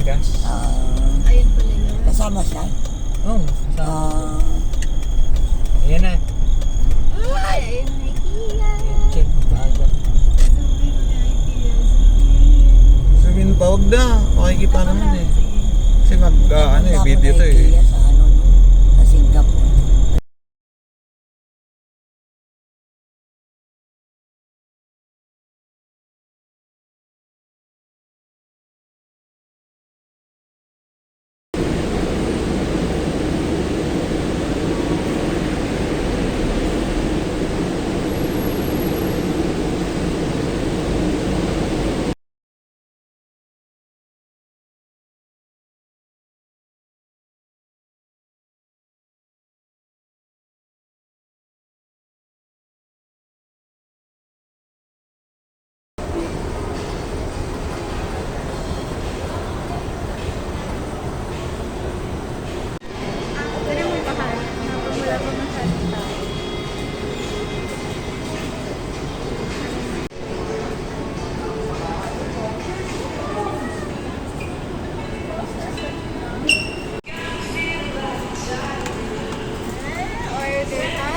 Vegas. Ayun pala yun. Kasama siya? Oo. Ayan na. Ay, ayun na IKEA. Check mo pa agad. Zooming na IKEA. Zooming. Sabihin pa, wag na. Makikipa naman eh. Sige. Kasi video to eh. IKEA sa ano, no? Sa Singapore. Pwede mo bahal. Habang wala pa masyadong tao. Order ka?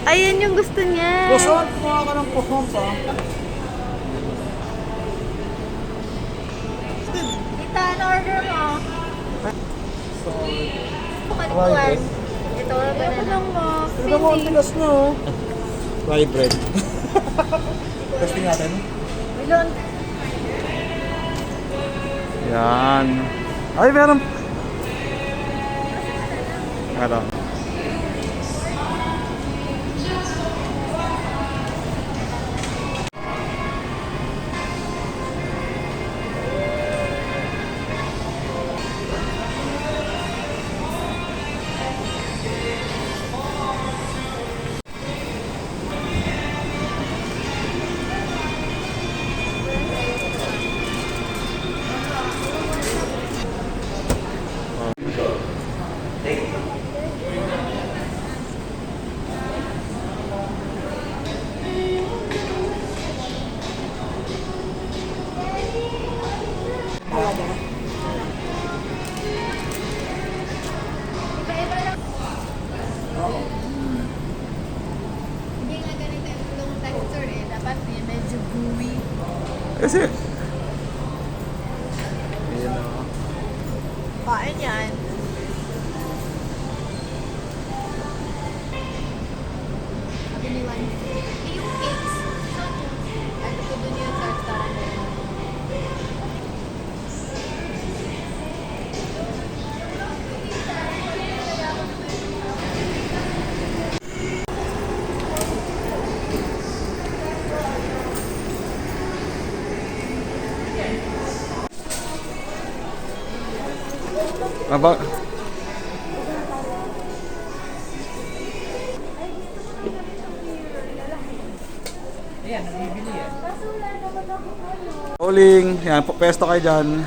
Ayun yung gusto niya. Kuson, kumuha ka ng kuson pa. Tita, ano order mo? Fried bread. Ito, banana mo. Tignan mo, ang tigas na oh. Fried bread. Testing natin. Milon. Yan. Ay, meron. Ito. Iba-iba lang. Hindi nga ganito yung texture eh. Dapat medyo gooey. Kasi. Ayan o. Kain yan. Iniwan. Eh, yung cakes. Ano ko dun yung sa restaurant na yun. Aba. Ayan, nabibili yan. Uling. Yan, pesto kayo dyan.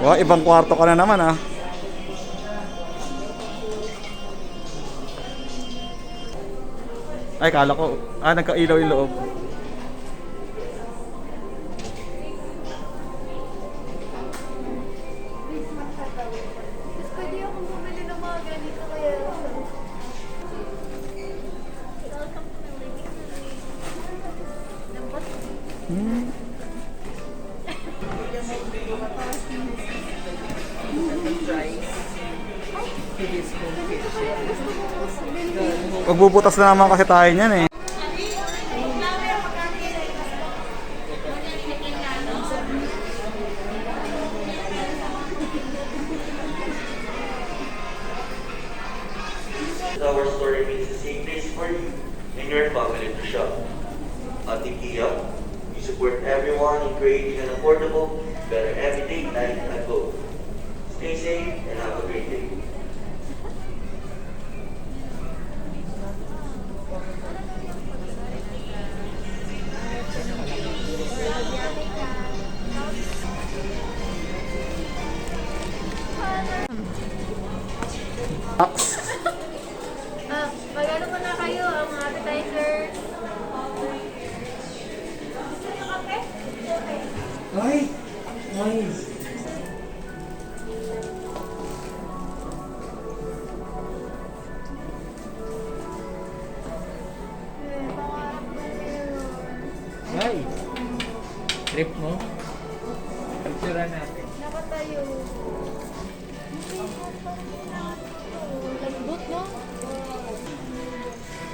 Wow, ibang kwarto ka na naman ah. Ay, kala ko. Nagkailaw yung loob. Tapos pwede akong bumili ng mga ganito kaya. Magbubutas na naman kasi tayo niyan eh. Our store remains a safe place for you and your family to shop. At IKEA, we support everyone in creating an affordable, better everyday life at home. Stay safe and have a great day. Mag-ano muna kayo ang appetizer. Pangarap ko na yun. Ay! Trip mo? Picture natin. Nakatayo. Lambot, no?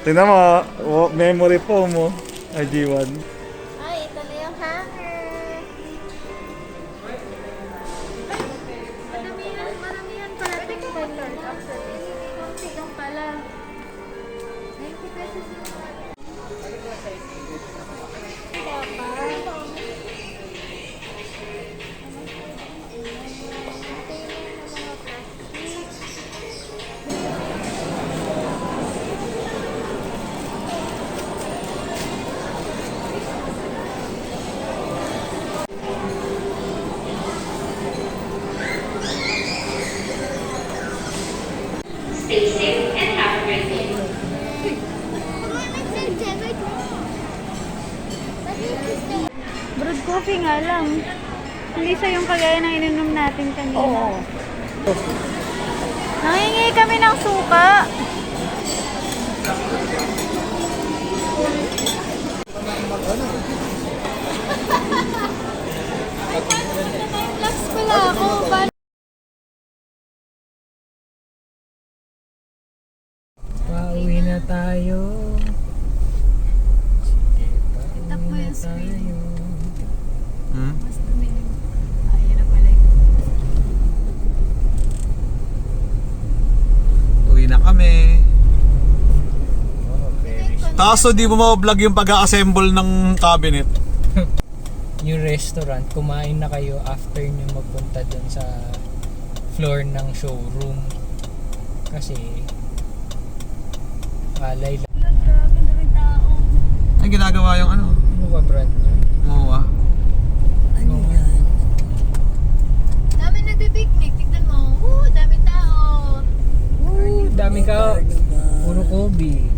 Tingnan mo, memory foam mo. IG1. Ay, ito na yung hanger. Maramihan pala itong color. Actually, konti lang pala. 90 pesos yung pala. Stay safe and have a great day. Brewed coffee nga lang. Hindi siya yung kagaya ng ininom natin kanina. Oo. Nangingi kami ng suka. Relax pala ako. Pauwi na tayo. Sige, Tap mo pauwi na yung screen. tayo. Hmm? Mas tumilim. Ayun na pala yun. Uwi na kami. Oh, very Kaso di mo ma-vlog yung pag-assemble ng cabinet. Yung restaurant, kumain na kayo after nyo magpunta dun sa floor ng showroom. Kasi alay lang. Grabe na rin tao. Ang ginagawa yung ano? Ano ba brand nyo? Mowa. Ano yan? Dami nagbe-picnic. Tignan mo. Dami tao. Dami ka. Puro Kobe.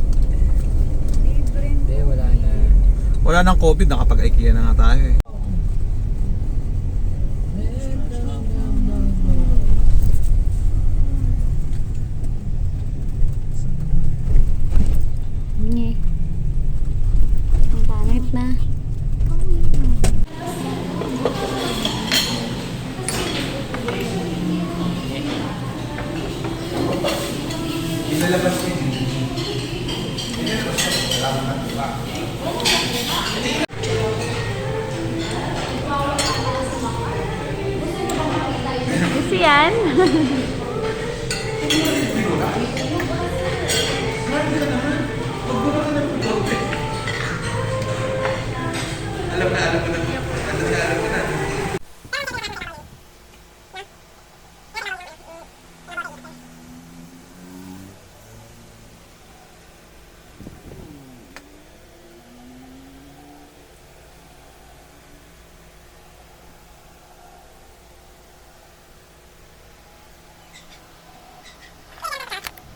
Libre. Hindi, wala na. Wala nang COVID, nakapag-IKEA na nga tayo eh. Nge. Ang pangit na. Gusto yan?